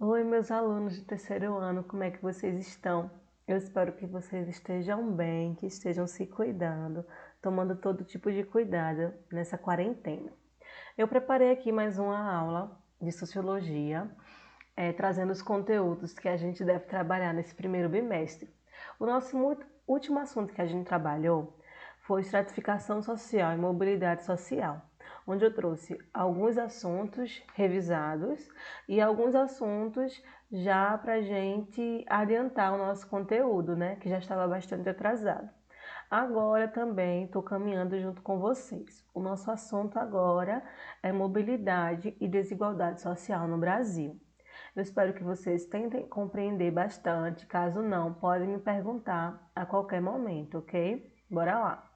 Oi, meus alunos de terceiro ano, como é que vocês estão? Eu espero que vocês estejam bem, que estejam se cuidando, tomando todo tipo de cuidado nessa quarentena. Eu preparei aqui mais uma aula de sociologia, trazendo os conteúdos que a gente deve trabalhar nesse primeiro bimestre. O nosso último assunto que a gente trabalhou foi estratificação social e mobilidade social, onde eu trouxe alguns assuntos revisados e alguns assuntos já para a gente adiantar o nosso conteúdo, né, que já estava bastante atrasado. Agora também estou caminhando junto com vocês. O nosso assunto agora é mobilidade e desigualdade social no Brasil. Eu espero que vocês tentem compreender bastante. Caso não, podem me perguntar a qualquer momento, ok? Bora lá!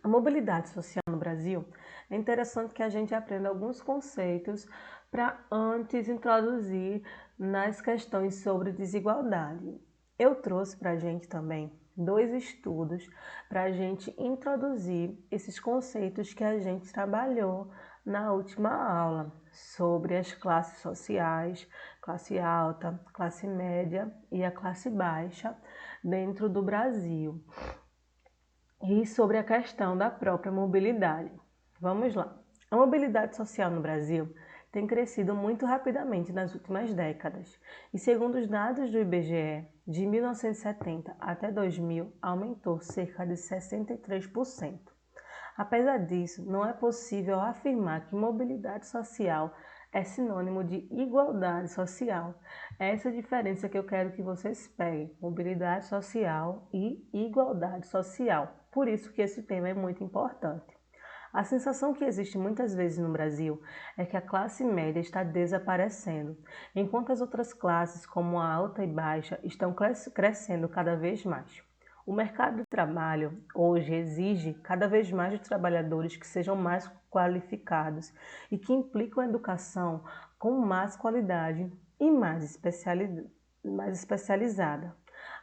A mobilidade social no Brasil é interessante que a gente aprenda alguns conceitos para antes introduzir nas questões sobre desigualdade. Eu trouxe para a gente também dois estudos para a gente introduzir esses conceitos que a gente trabalhou na última aula sobre as classes sociais, classe alta, classe média e a classe baixa dentro do Brasil e sobre a questão da própria mobilidade. Vamos lá. A mobilidade social no Brasil tem crescido muito rapidamente nas últimas décadas e, segundo os dados do IBGE, de 1970 até 2000, aumentou cerca de 63%. Apesar disso, não é possível afirmar que mobilidade social é sinônimo de igualdade social. É essa diferença que eu quero que vocês peguem: mobilidade social e igualdade social. Por isso que esse tema é muito importante. A sensação que existe muitas vezes no Brasil é que a classe média está desaparecendo, enquanto as outras classes, como a alta e baixa, estão crescendo cada vez mais. O mercado de trabalho hoje exige cada vez mais de trabalhadores que sejam mais qualificados e que implicam a educação com mais qualidade e mais especializada.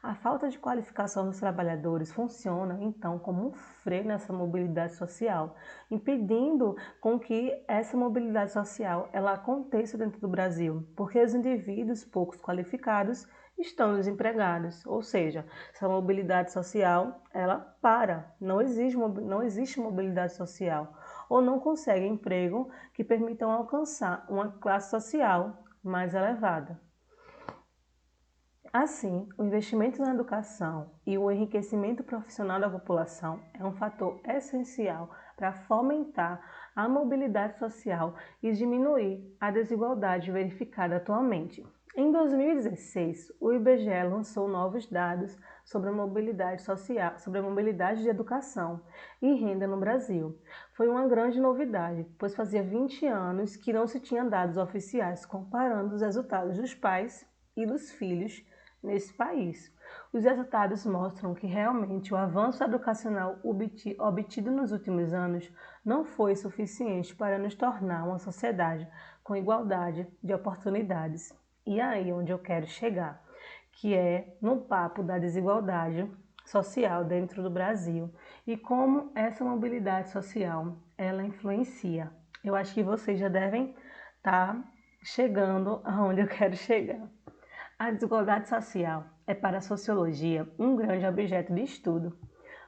A falta de qualificação dos trabalhadores funciona, então, como um freio nessa mobilidade social, impedindo com que essa mobilidade social ela aconteça dentro do Brasil, porque os indivíduos poucos qualificados estão desempregados, ou seja, essa mobilidade social ela para, não existe mobilidade social, ou não consegue emprego que permitam alcançar uma classe social mais elevada. Assim, o investimento na educação e o enriquecimento profissional da população é um fator essencial para fomentar a mobilidade social e diminuir a desigualdade verificada atualmente. Em 2016, o IBGE lançou novos dados sobre a mobilidade social, sobre a mobilidade de educação e renda no Brasil. Foi uma grande novidade, pois fazia 20 anos que não se tinha dados oficiais comparando os resultados dos pais e dos filhos nesse país. Os resultados mostram que realmente o avanço educacional obtido nos últimos anos não foi suficiente para nos tornar uma sociedade com igualdade de oportunidades. E é aí onde eu quero chegar, que é no papo da desigualdade social dentro do Brasil e como essa mobilidade social ela influencia. Eu acho que vocês já devem estar chegando aonde eu quero chegar. A desigualdade social é para a sociologia um grande objeto de estudo.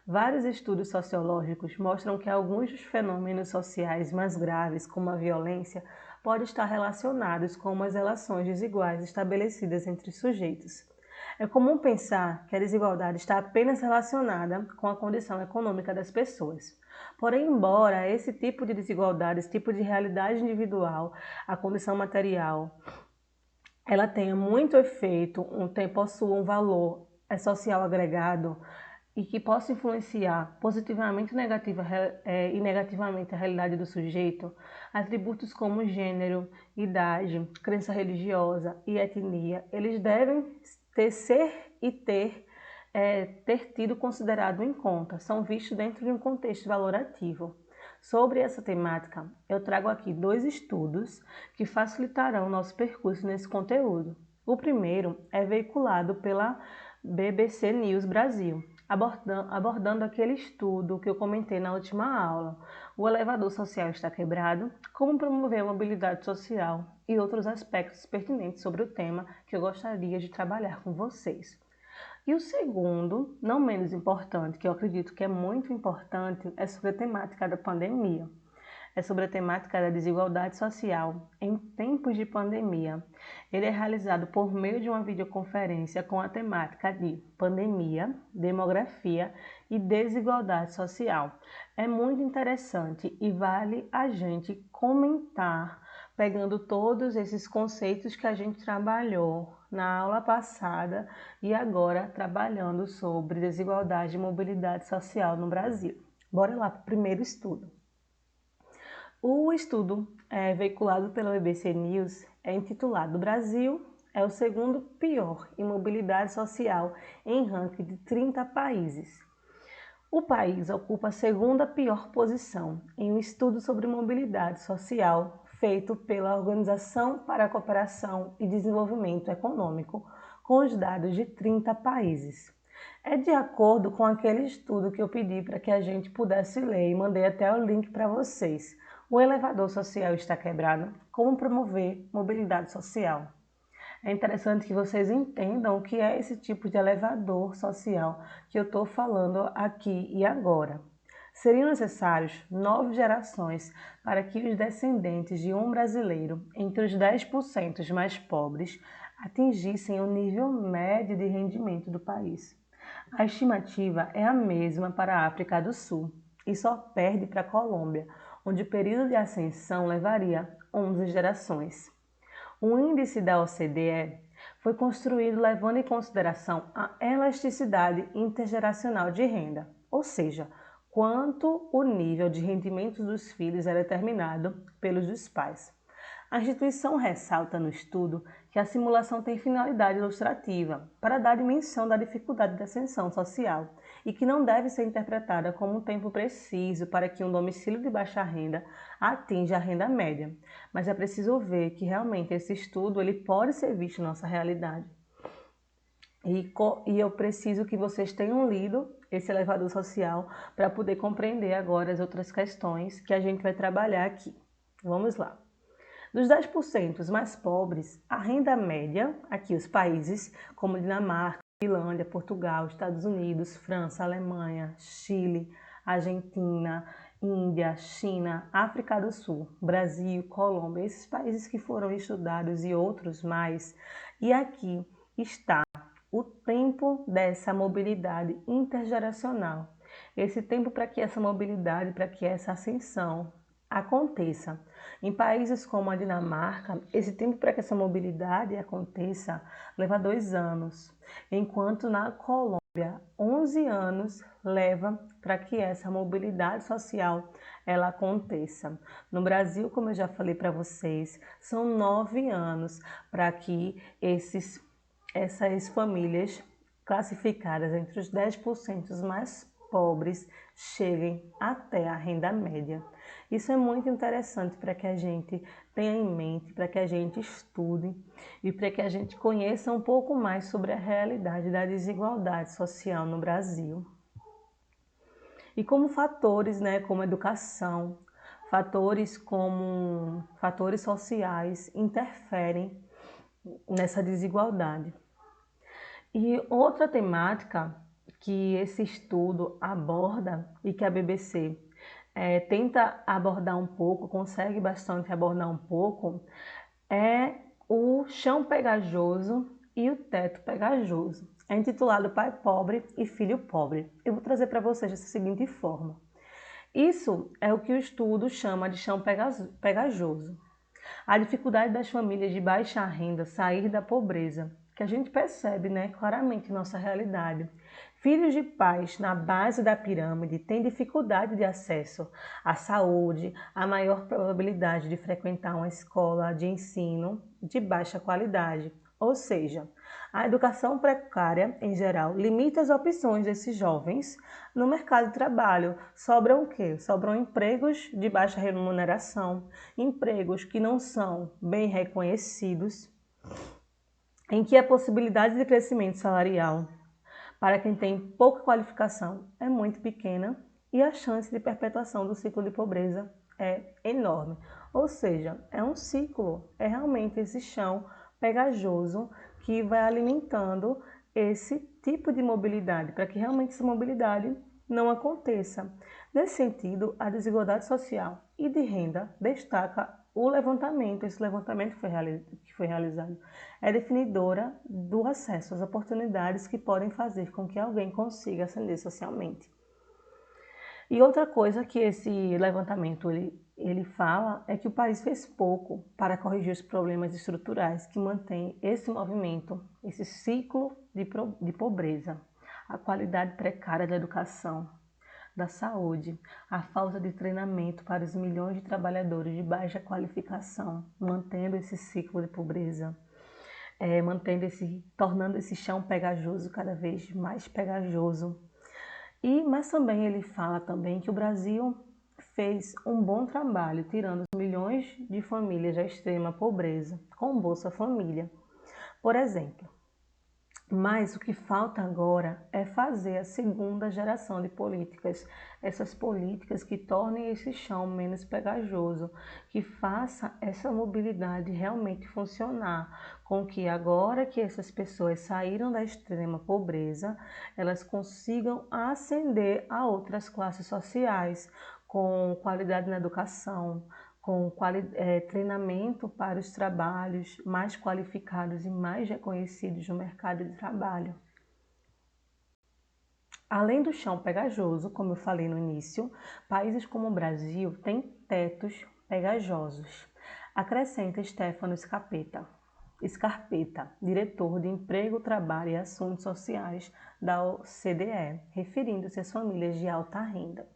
Vários estudos sociológicos mostram que alguns dos fenômenos sociais mais graves, como a violência, podem estar relacionados com as relações desiguais estabelecidas entre sujeitos. É comum pensar que a desigualdade está apenas relacionada com a condição econômica das pessoas. Porém, embora esse tipo de desigualdade, esse tipo de realidade individual, a condição material, ela tenha muito efeito, possua um valor social agregado e que possa influenciar positivamente e negativamente a realidade do sujeito, atributos como gênero, idade, crença religiosa e etnia, eles devem ter tido considerado em conta, são vistos dentro de um contexto valorativo. Sobre essa temática, eu trago aqui dois estudos que facilitarão nosso percurso nesse conteúdo. O primeiro é veiculado pela BBC News Brasil, abordando aquele estudo que eu comentei na última aula, O elevador social está quebrado? Como promover a mobilidade social e outros aspectos pertinentes sobre o tema que eu gostaria de trabalhar com vocês. E o segundo, não menos importante, que eu acredito que é muito importante, é sobre a temática da pandemia. É sobre a temática da desigualdade social em tempos de pandemia. Ele é realizado por meio de uma videoconferência com a temática de pandemia, demografia e desigualdade social. É muito interessante e vale a gente comentar, pegando todos esses conceitos que a gente trabalhou na aula passada e agora trabalhando sobre desigualdade e mobilidade social no Brasil. Bora lá para o primeiro estudo. O estudo veiculado pela BBC News é intitulado "Brasil é o segundo pior em mobilidade social em ranking de 30 países". O país ocupa a segunda pior posição em um estudo sobre mobilidade social feito pela Organização para a Cooperação e Desenvolvimento Econômico, com os dados de 30 países. É de acordo com aquele estudo que eu pedi para que a gente pudesse ler e mandei até o link para vocês. O elevador social está quebrado? Como promover mobilidade social? É interessante que vocês entendam o que é esse tipo de elevador social que eu estou falando aqui e agora. Seriam necessários 9 gerações para que os descendentes de um brasileiro entre os 10% mais pobres atingissem o nível médio de rendimento do país. A estimativa é a mesma para a África do Sul e só perde para a Colômbia, onde o período de ascensão levaria 11 gerações. O índice da OCDE foi construído levando em consideração a elasticidade intergeracional de renda, ou seja, quanto o nível de rendimento dos filhos é determinado pelos dos pais. A instituição ressalta no estudo que a simulação tem finalidade ilustrativa para dar dimensão da dificuldade de ascensão social e que não deve ser interpretada como um tempo preciso para que um domicílio de baixa renda atinja a renda média. Mas é preciso ver que realmente esse estudo ele pode ser visto na nossa realidade. E eu preciso que vocês tenham lido esse elevador social para poder compreender agora as outras questões que a gente vai trabalhar aqui. Vamos lá. Dos 10% mais pobres, a renda média, aqui os países como Dinamarca, Finlândia, Portugal, Estados Unidos, França, Alemanha, Chile, Argentina, Índia, China, África do Sul, Brasil, Colômbia, esses países que foram estudados e outros mais. E aqui está o tempo dessa mobilidade intergeracional. Esse tempo para que essa mobilidade, para que essa ascensão aconteça. Em países como a Dinamarca, esse tempo para que essa mobilidade aconteça leva 2 anos, enquanto na Colômbia, 11 anos leva para que essa mobilidade social ela aconteça. No Brasil, como eu já falei para vocês, são 9 anos para que essas famílias classificadas entre os 10% mais pobres cheguem até a renda média. Isso é muito interessante para que a gente tenha em mente, para que a gente estude e para que a gente conheça um pouco mais sobre a realidade da desigualdade social no Brasil. E como fatores, como educação, fatores sociais interferem nessa desigualdade. E outra temática que esse estudo aborda e que a BBC tenta abordar um pouco, consegue bastante abordar um pouco, é o chão pegajoso e o teto pegajoso. É intitulado Pai Pobre e Filho Pobre. Eu vou trazer para vocês dessa seguinte forma. Isso é o que o estudo chama de chão pegajoso. A dificuldade das famílias de baixa renda sair da pobreza, que a gente percebe claramente em nossa realidade. Filhos de pais na base da pirâmide têm dificuldade de acesso à saúde, a maior probabilidade de frequentar uma escola de ensino de baixa qualidade. Ou seja, a educação precária, em geral, limita as opções desses jovens no mercado de trabalho. Sobram o quê? Sobram empregos de baixa remuneração, empregos que não são bem reconhecidos, em que a possibilidade de crescimento salarial para quem tem pouca qualificação é muito pequena e a chance de perpetuação do ciclo de pobreza é enorme. Ou seja, é um ciclo, é realmente esse chão pegajoso que vai alimentando esse tipo de mobilidade, para que realmente essa mobilidade não aconteça. Nesse sentido, a desigualdade social e de renda destaca o levantamento, esse levantamento que foi realizado, é definidora do acesso às oportunidades que podem fazer com que alguém consiga ascender socialmente. E outra coisa que esse levantamento ele fala é que o país fez pouco para corrigir os problemas estruturais que mantêm esse movimento, esse ciclo de pobreza, a qualidade precária da educação, da saúde, a falta de treinamento para os milhões de trabalhadores de baixa qualificação, mantendo esse ciclo de pobreza, tornando esse chão pegajoso cada vez mais pegajoso. Mas também ele fala também que o Brasil fez um bom trabalho tirando os milhões de famílias da extrema pobreza com o Bolsa Família, por exemplo. Mas o que falta agora é fazer a segunda geração de políticas, essas políticas que tornem esse chão menos pegajoso, que faça essa mobilidade realmente funcionar, com que agora que essas pessoas saíram da extrema pobreza, elas consigam ascender a outras classes sociais, com qualidade na educação, com treinamento para os trabalhos mais qualificados e mais reconhecidos no mercado de trabalho. Além do chão pegajoso, como eu falei no início, países como o Brasil têm tetos pegajosos. Acrescenta Stefano Scarpetta, diretor de Emprego, Trabalho e Assuntos Sociais da OCDE, referindo-se às famílias de alta renda.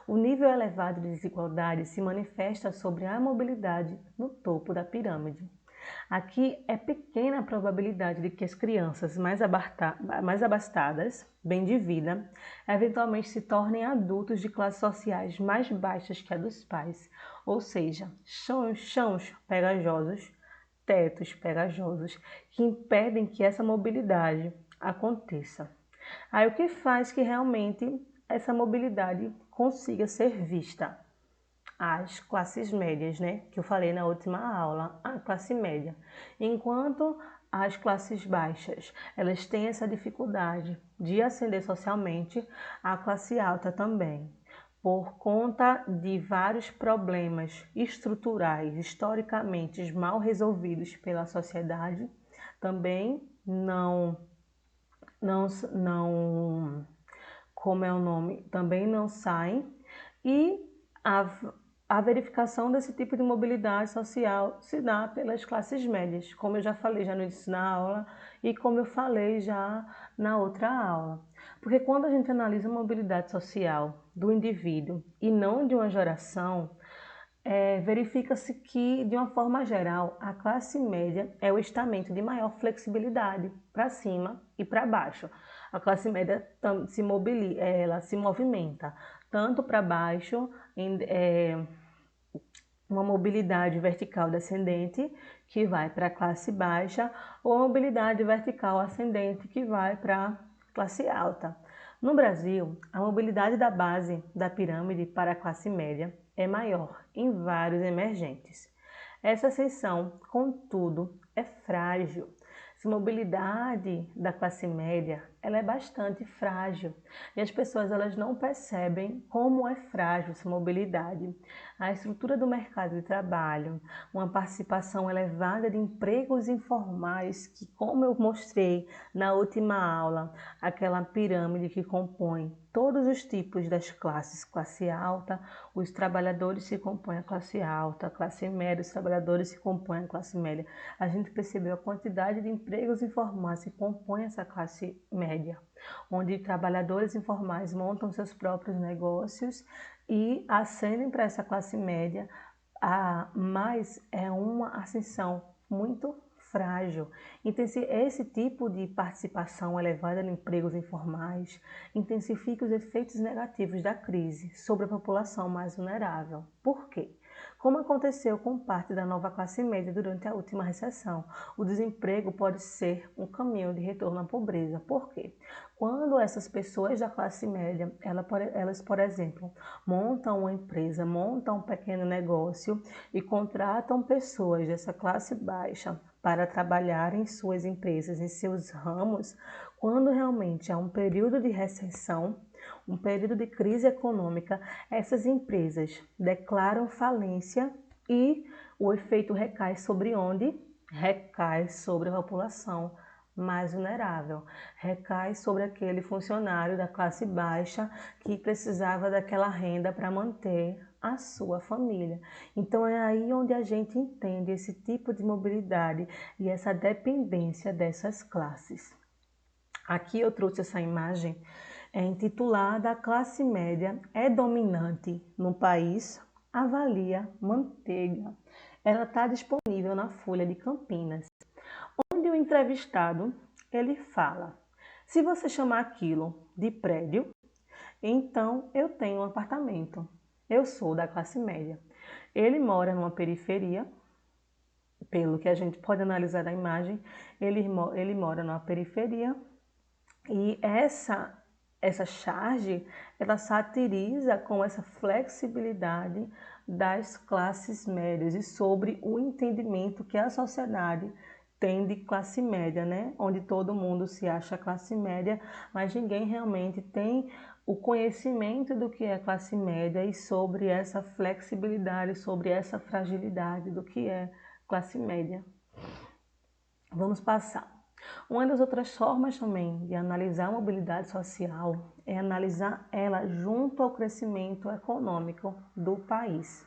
O nível elevado de desigualdade se manifesta sobre a mobilidade no topo da pirâmide. Aqui é pequena a probabilidade de que as crianças mais abastadas, bem de vida, eventualmente se tornem adultos de classes sociais mais baixas que a dos pais, ou seja, chãos pegajosos, tetos pegajosos, que impedem que essa mobilidade aconteça. Aí o que faz que realmente essa mobilidade consiga ser vista? As classes médias, né? Que eu falei na última aula, a classe média. Enquanto as classes baixas, elas têm essa dificuldade de ascender socialmente, a classe alta também, por conta de vários problemas estruturais, historicamente mal resolvidos pela sociedade, também também não saem, e a verificação desse tipo de mobilidade social se dá pelas classes médias, como eu já falei no início da aula e como eu falei já na outra aula. Porque quando a gente analisa a mobilidade social do indivíduo e não de uma geração, verifica-se que, de uma forma geral, a classe média é o estamento de maior flexibilidade para cima e para baixo. A classe média ela se movimenta tanto para baixo, uma mobilidade vertical descendente, que vai para a classe baixa, ou a mobilidade vertical ascendente, que vai para a classe alta. No Brasil, a mobilidade da base da pirâmide para a classe média é maior em vários emergentes. Essa ascensão, contudo, é frágil. Essa mobilidade da classe média, ela é bastante frágil e as pessoas elas não percebem como é frágil essa mobilidade. A estrutura do mercado de trabalho, uma participação elevada de empregos informais que, como eu mostrei na última aula, aquela pirâmide que compõe todos os tipos das classes, classe alta, os trabalhadores se compõem a classe alta, a classe média, os trabalhadores se compõem a classe média. A gente percebeu a quantidade de empregos informais que compõem essa classe média, onde trabalhadores informais montam seus próprios negócios e ascendem para essa classe média, mas é uma ascensão muito frágil. Esse tipo de participação elevada em empregos informais intensifica os efeitos negativos da crise sobre a população mais vulnerável. Por quê? como aconteceu com parte da nova classe média durante a última recessão. O desemprego pode ser um caminho de retorno à pobreza. Por quê? Quando essas pessoas da classe média, elas, por exemplo, montam uma empresa, montam um pequeno negócio e contratam pessoas dessa classe baixa para trabalhar em suas empresas, em seus ramos, quando realmente há um período de recessão, um período de crise econômica, essas empresas declaram falência e o efeito recai sobre onde? Recai sobre a população mais vulnerável, recai sobre aquele funcionário da classe baixa que precisava daquela renda para manter a sua família. Então é aí onde a gente entende esse tipo de mobilidade e essa dependência dessas classes. Aqui eu trouxe essa imagem intitulada "A classe média é dominante no país? Avalia manteiga". Ela está disponível na Folha de Campinas, onde o entrevistado ele fala: se você chamar aquilo de prédio, então eu tenho um apartamento. Eu sou da classe média. Ele mora numa periferia, pelo que a gente pode analisar da imagem, ele mora numa periferia e essa charge, ela satiriza com essa flexibilidade das classes médias e sobre o entendimento que a sociedade tem de classe média, né? Onde todo mundo se acha classe média, mas ninguém realmente tem o conhecimento do que é classe média e sobre essa flexibilidade, sobre essa fragilidade do que é classe média. Vamos passar. Uma das outras formas também de analisar a mobilidade social é analisar ela junto ao crescimento econômico do país.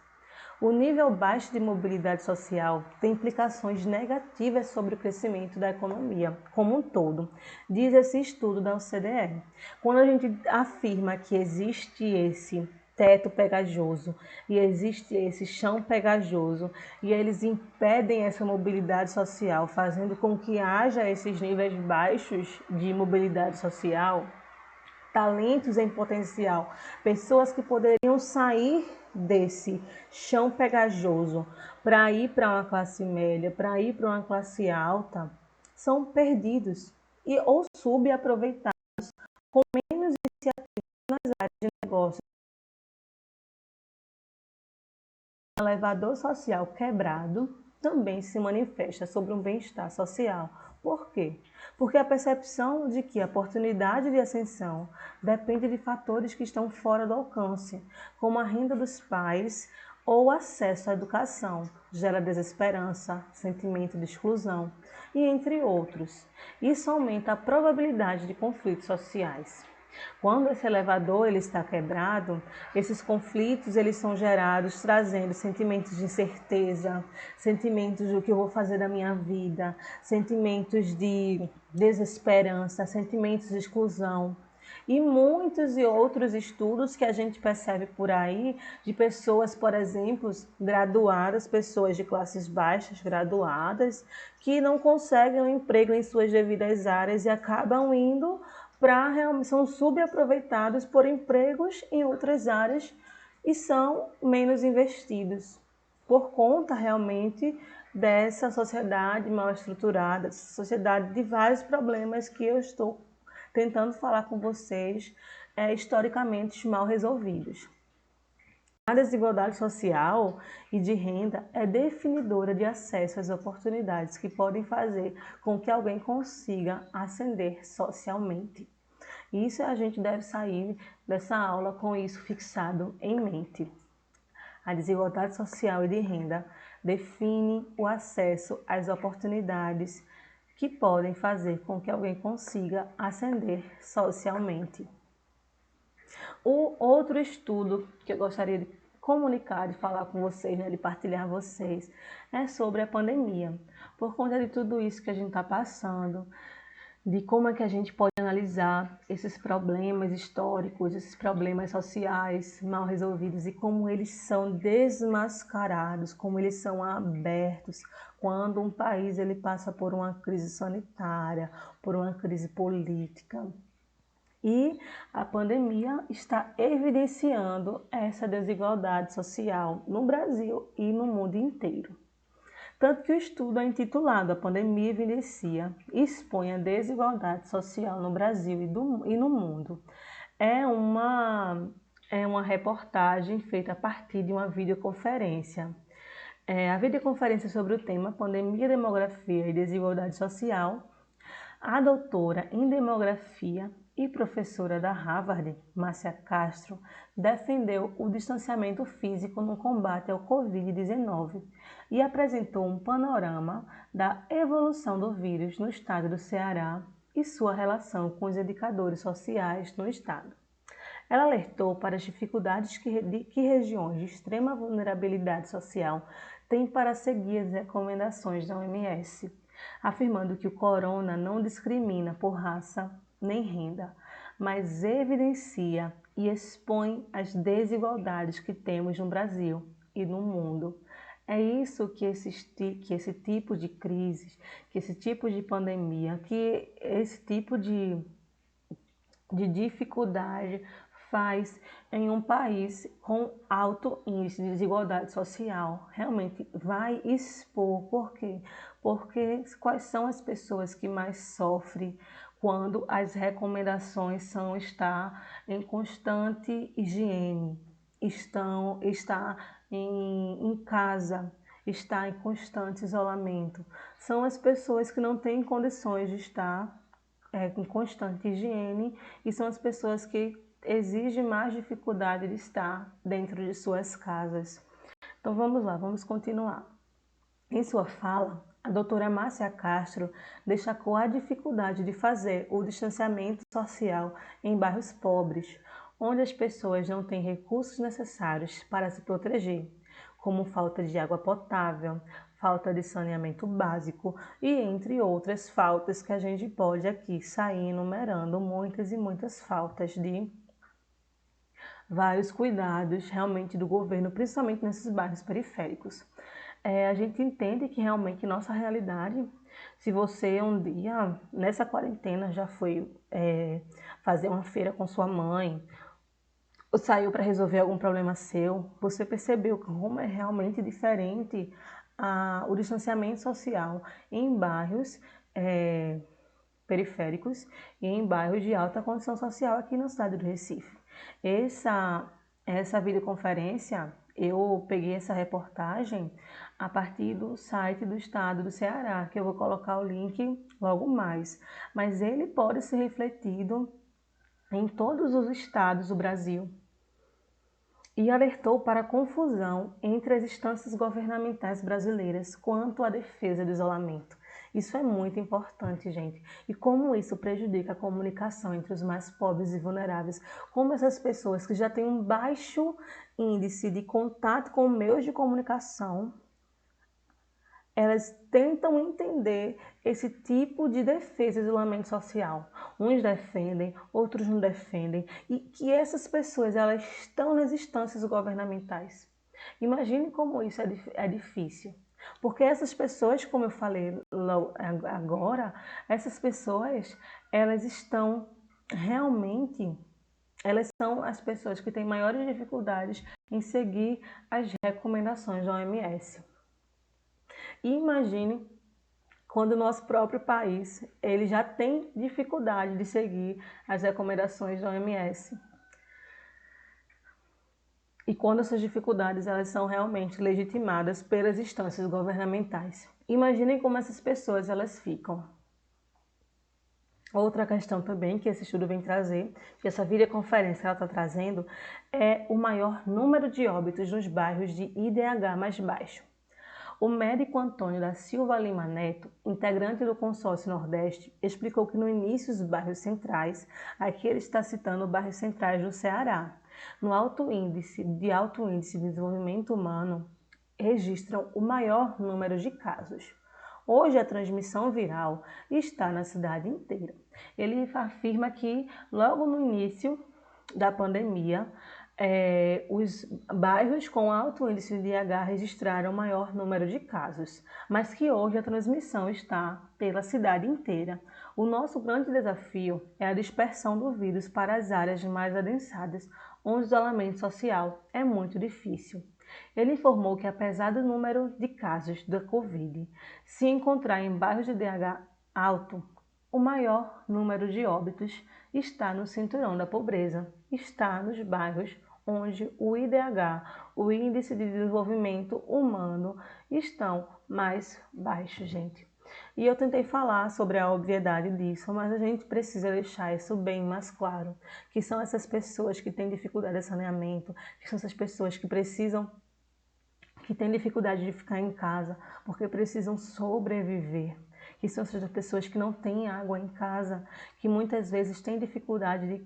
O nível baixo de mobilidade social tem implicações negativas sobre o crescimento da economia como um todo, diz esse estudo da OCDE. Quando a gente afirma que existe esse teto pegajoso e existe esse chão pegajoso e eles impedem essa mobilidade social, fazendo com que haja esses níveis baixos de mobilidade social, talentos em potencial, pessoas que poderiam sair desse chão pegajoso para ir para uma classe média, para ir para uma classe alta, são perdidos e ou subaproveitados com menos iniciativas nas áreas de negócio. O elevador social quebrado também se manifesta sobre um bem-estar social. Por quê? Porque a percepção de que a oportunidade de ascensão depende de fatores que estão fora do alcance, como a renda dos pais ou o acesso à educação, gera desesperança, sentimento de exclusão e entre outros. Isso aumenta a probabilidade de conflitos sociais. Quando esse elevador ele está quebrado, esses conflitos eles são gerados trazendo sentimentos de incerteza, sentimentos do que eu vou fazer da minha vida, sentimentos de desesperança, sentimentos de exclusão. E muitos e outros estudos que a gente percebe por aí de pessoas, por exemplo, graduadas, pessoas de classes baixas, graduadas, que não conseguem um emprego em suas devidas áreas e acabam indo são subaproveitados por empregos em outras áreas e são menos investidos por conta realmente dessa sociedade mal estruturada, dessa sociedade de vários problemas que eu estou tentando falar com vocês, historicamente mal resolvidos. A desigualdade social e de renda é definidora de acesso às oportunidades que podem fazer com que alguém consiga ascender socialmente. Isso a gente deve sair dessa aula com isso fixado em mente. A desigualdade social e de renda define o acesso às oportunidades que podem fazer com que alguém consiga ascender socialmente. O outro estudo que eu gostaria de comunicar, de falar com vocês, de partilhar com vocês, é sobre a pandemia. Por conta de tudo isso que a gente está passando, de como é que a gente pode analisar esses problemas históricos, esses problemas sociais mal resolvidos e como eles são desmascarados, como eles são abertos quando um país ele passa por uma crise sanitária, por uma crise política. E a pandemia está evidenciando essa desigualdade social no Brasil e no mundo inteiro. Tanto que o estudo é intitulado A Pandemia Evidencia e expõe a desigualdade social no Brasil e no mundo. É uma reportagem feita a partir de uma videoconferência. A videoconferência sobre o tema Pandemia, Demografia e Desigualdade Social. A doutora em demografia e professora da Harvard, Márcia Castro, defendeu o distanciamento físico no combate ao Covid-19 e apresentou um panorama da evolução do vírus no estado do Ceará e sua relação com os indicadores sociais no estado. Ela alertou para as dificuldades que regiões de extrema vulnerabilidade social têm para seguir as recomendações da OMS, afirmando que o corona não discrimina por raça nem renda, mas evidencia e expõe as desigualdades que temos no Brasil e no mundo. É isso que esse tipo de crise, que esse tipo de pandemia, que esse tipo de dificuldade faz em um país com alto índice de desigualdade social. Realmente vai expor. Por quê? Porque quais são as pessoas que mais sofrem quando as recomendações são estar em constante higiene, está em casa, está em constante isolamento. São as pessoas que não têm condições de estar com constante higiene e são as pessoas que exigem mais dificuldade de estar dentro de suas casas. Então vamos lá, vamos continuar. Em sua fala, a doutora Márcia Castro destacou a dificuldade de fazer o distanciamento social em bairros pobres, onde as pessoas não têm recursos necessários para se proteger, como falta de água potável, falta de saneamento básico e entre outras faltas que a gente pode aqui sair enumerando muitas e muitas faltas de vários cuidados realmente do governo, principalmente nesses bairros periféricos. A gente entende que realmente nossa realidade, se você um dia, nessa quarentena, já foi fazer uma feira com sua mãe, ou saiu para resolver algum problema seu, você percebeu como é realmente diferente o distanciamento social em bairros periféricos e em bairros de alta condição social aqui na cidade do Recife. Essa videoconferência, eu peguei essa reportagem a partir do site do estado do Ceará, que eu vou colocar o link logo mais, mas ele pode ser refletido em todos os estados do Brasil. E alertou para a confusão entre as instâncias governamentais brasileiras quanto à defesa do isolamento. Isso é muito importante, gente. E como isso prejudica a comunicação entre os mais pobres e vulneráveis, como essas pessoas que já têm um baixo índice de contato com meios de comunicação, elas tentam entender esse tipo de defesa do isolamento social. Uns defendem, outros não defendem. E que essas pessoas elas estão nas instâncias governamentais. Imagine como isso é difícil. Porque essas pessoas, como eu falei agora, essas pessoas, elas estão realmente, elas são as pessoas que têm maiores dificuldades em seguir as recomendações da OMS. E imagine quando o nosso próprio país ele já tem dificuldade de seguir as recomendações da OMS. E quando essas dificuldades elas são realmente legitimadas pelas instâncias governamentais. Imaginem como essas pessoas elas ficam. Outra questão também que esse estudo vem trazer, que essa videoconferência que ela está trazendo, é o maior número de óbitos nos bairros de IDH mais baixo. O médico Antônio da Silva Lima Neto, integrante do Consórcio Nordeste, explicou que no início os bairros centrais, aqui ele está citando bairros centrais do Ceará, no alto índice de desenvolvimento humano, registram o maior número de casos. Hoje a transmissão viral está na cidade inteira. Ele afirma que logo no início da pandemia, Os bairros com alto índice de IDH registraram maior número de casos, mas que hoje a transmissão está pela cidade inteira. O nosso grande desafio é a dispersão do vírus para as áreas mais adensadas, onde o isolamento social é muito difícil. Ele informou que, apesar do número de casos da Covid se encontrar em bairros de IDH alto, o maior número de óbitos está no cinturão da pobreza, está nos bairros onde o IDH, o Índice de Desenvolvimento Humano, estão mais baixos, gente. E eu tentei falar sobre a obviedade disso, mas a gente precisa deixar isso bem mais claro, que são essas pessoas que têm dificuldade de saneamento, que são essas pessoas que têm dificuldade de ficar em casa, porque precisam sobreviver. Que são essas pessoas que não têm água em casa, que muitas vezes têm dificuldade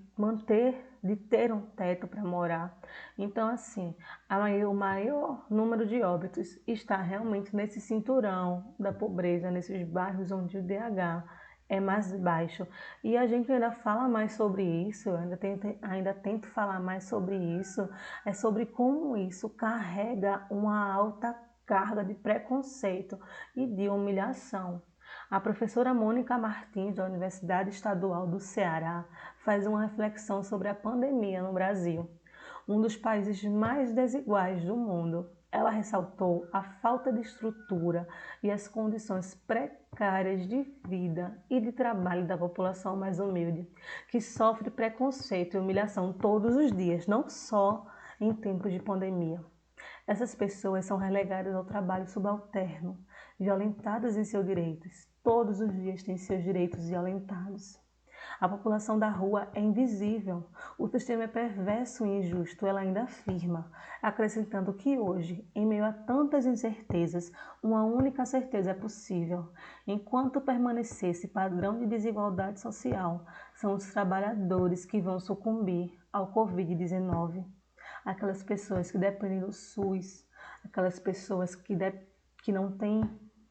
de ter um teto para morar. Então, assim, o maior número de óbitos está realmente nesse cinturão da pobreza, nesses bairros onde o DH é mais baixo. E a gente ainda fala mais sobre isso, ainda tento falar mais sobre isso, é sobre como isso carrega uma alta carga de preconceito e de humilhação. A professora Mônica Martins, da Universidade Estadual do Ceará, faz uma reflexão sobre a pandemia no Brasil, um dos países mais desiguais do mundo. Ela ressaltou a falta de estrutura e as condições precárias de vida e de trabalho da população mais humilde, que sofre preconceito e humilhação todos os dias, não só em tempos de pandemia. Essas pessoas são relegadas ao trabalho subalterno, violentadas em seus direitos. Todos os dias têm seus direitos violentados. A população da rua é invisível. O sistema é perverso e injusto, ela ainda afirma, acrescentando que hoje, em meio a tantas incertezas, uma única certeza é possível. Enquanto permanecer esse padrão de desigualdade social, são os trabalhadores que vão sucumbir ao Covid-19. Aquelas pessoas que dependem do SUS, aquelas pessoas que não têm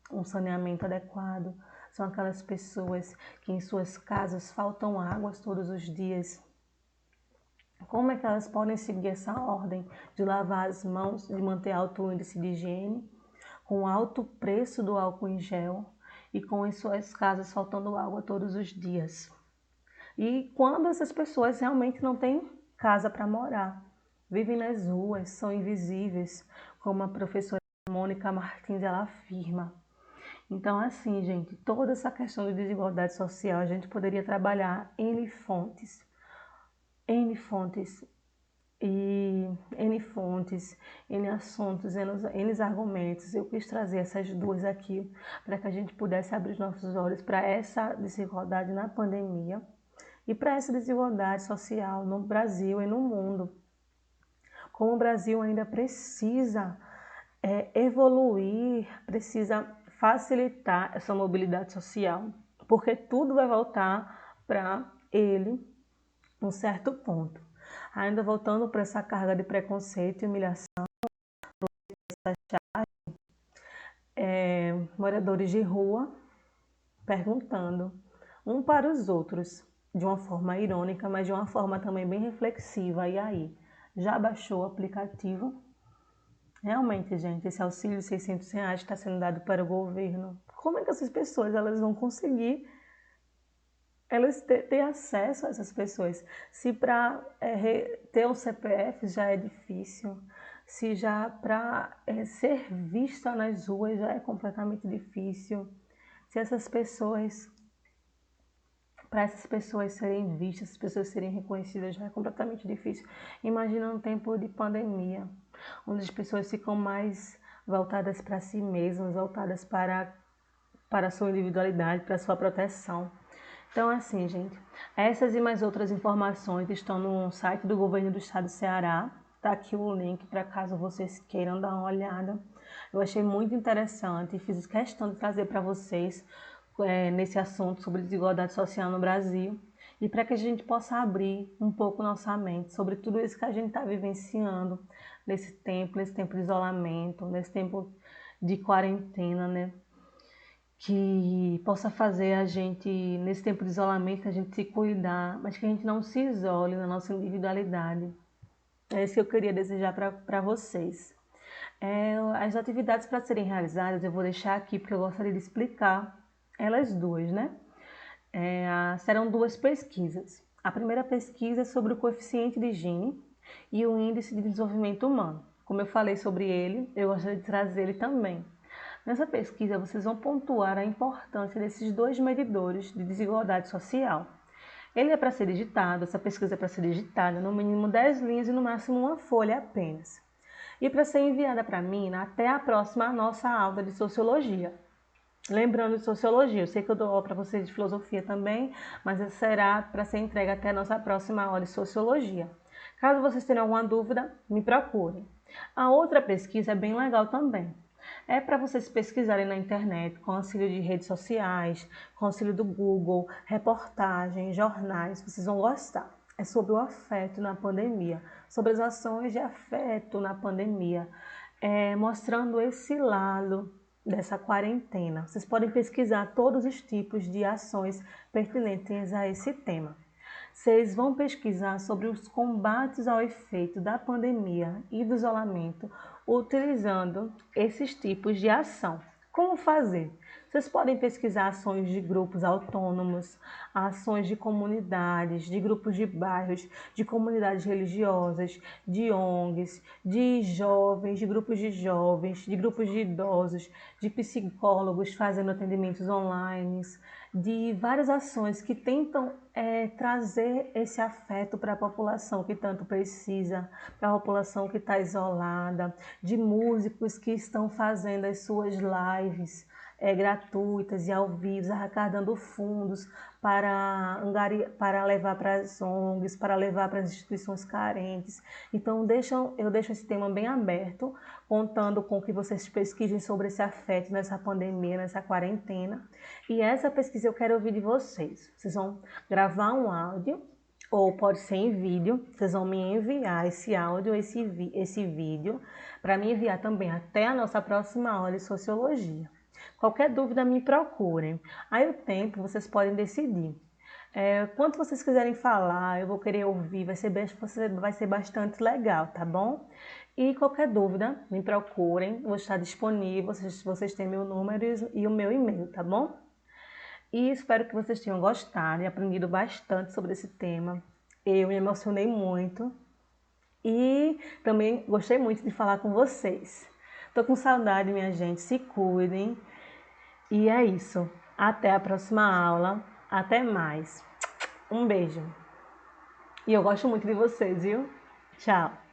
um saneamento adequado, são aquelas pessoas que em suas casas faltam águas todos os dias. Como é que elas podem seguir essa ordem de lavar as mãos, de manter alto índice de higiene, com alto preço do álcool em gel e com em suas casas faltando água todos os dias? E quando essas pessoas realmente não têm casa para morar, vivem nas ruas, são invisíveis, como a professora Mônica Martins ela afirma. Então, assim, gente, toda essa questão de desigualdade social, a gente poderia trabalhar N fontes, e N fontes, N assuntos, N argumentos. Eu quis trazer essas duas aqui para que a gente pudesse abrir os nossos olhos para essa desigualdade na pandemia e para essa desigualdade social no Brasil e no mundo. Como o Brasil ainda precisa evoluir, precisa facilitar essa mobilidade social, porque tudo vai voltar para ele um certo ponto. Ainda voltando para essa carga de preconceito e humilhação, moradores de rua perguntando um para os outros, de uma forma irônica, mas de uma forma também bem reflexiva. E aí, já baixou o aplicativo? Realmente, gente, esse auxílio de R$ 600 está sendo dado para o governo. Como é que essas pessoas elas vão conseguir ter acesso a essas pessoas? Se para ter um CPF já é difícil, se já para ser vista nas ruas já é completamente difícil, se essas pessoas, para essas pessoas serem vistas, essas pessoas serem reconhecidas já é completamente difícil. Imagina um tempo de pandemia, onde as pessoas ficam mais voltadas para si mesmas, voltadas para a sua individualidade, para a sua proteção. Então, assim, gente, essas e mais outras informações estão no site do governo do estado do Ceará. Tá aqui o link para caso vocês queiram dar uma olhada. Eu achei muito interessante e fiz questão de trazer para vocês nesse assunto sobre desigualdade social no Brasil e para que a gente possa abrir um pouco nossa mente sobre tudo isso que a gente está vivenciando nesse tempo de isolamento, nesse tempo de quarentena, né? Que possa fazer a gente, nesse tempo de isolamento, a gente se cuidar, mas que a gente não se isole na nossa individualidade. É isso que eu queria desejar para vocês. As atividades para serem realizadas eu vou deixar aqui porque eu gostaria de explicar elas duas, né? Serão duas pesquisas. A primeira pesquisa é sobre o coeficiente de Gini e o índice de desenvolvimento humano. Como eu falei sobre ele, eu gostaria de trazer ele também. Nessa pesquisa, vocês vão pontuar a importância desses dois medidores de desigualdade social. Ele é para ser digitado, essa pesquisa é para ser digitada, no mínimo 10 linhas e no máximo uma folha apenas. E para ser enviada para mim até a próxima nossa aula de Sociologia. Lembrando de Sociologia, eu sei que eu dou aula para vocês de Filosofia também, mas será para ser entregue até a nossa próxima aula de Sociologia. Caso vocês tenham alguma dúvida, me procurem. A outra pesquisa é bem legal também. É para vocês pesquisarem na internet, com auxílio de redes sociais, com auxílio do Google, reportagens, jornais, vocês vão gostar. É sobre o afeto na pandemia, sobre as ações de afeto na pandemia, mostrando esse lado dessa quarentena. Vocês podem pesquisar todos os tipos de ações pertinentes a esse tema. Vocês vão pesquisar sobre os combates ao efeito da pandemia e do isolamento, utilizando esses tipos de ação. Como fazer? Vocês podem pesquisar ações de grupos autônomos, ações de comunidades, de grupos de bairros, de comunidades religiosas, de ONGs, de jovens, de grupos de idosos, de psicólogos fazendo atendimentos online, de várias ações que tentam trazer esse afeto para a população que tanto precisa, para a população que está isolada, de músicos que estão fazendo as suas lives gratuitas e ao vivo, arrecadando fundos para levar para as ONGs, para levar para as instituições carentes. Então, eu deixo esse tema bem aberto, contando com que vocês pesquisem sobre esse afeto nessa pandemia, nessa quarentena. E essa pesquisa eu quero ouvir de vocês. Vocês vão gravar um áudio, ou pode ser em vídeo, vocês vão me enviar esse áudio, esse vídeo, para me enviar também até a nossa próxima aula de Sociologia. Qualquer dúvida, me procurem. Aí o tempo vocês podem decidir. Quanto vocês quiserem falar, eu vou querer ouvir, vai ser bastante legal, tá bom? E qualquer dúvida, me procurem, vou estar disponível, vocês têm meu número e o meu e-mail, tá bom? E espero que vocês tenham gostado e aprendido bastante sobre esse tema. Eu me emocionei muito e também gostei muito de falar com vocês. Tô com saudade, minha gente, se cuidem. E é isso. Até a próxima aula. Até mais. Um beijo. E eu gosto muito de vocês, viu? Tchau.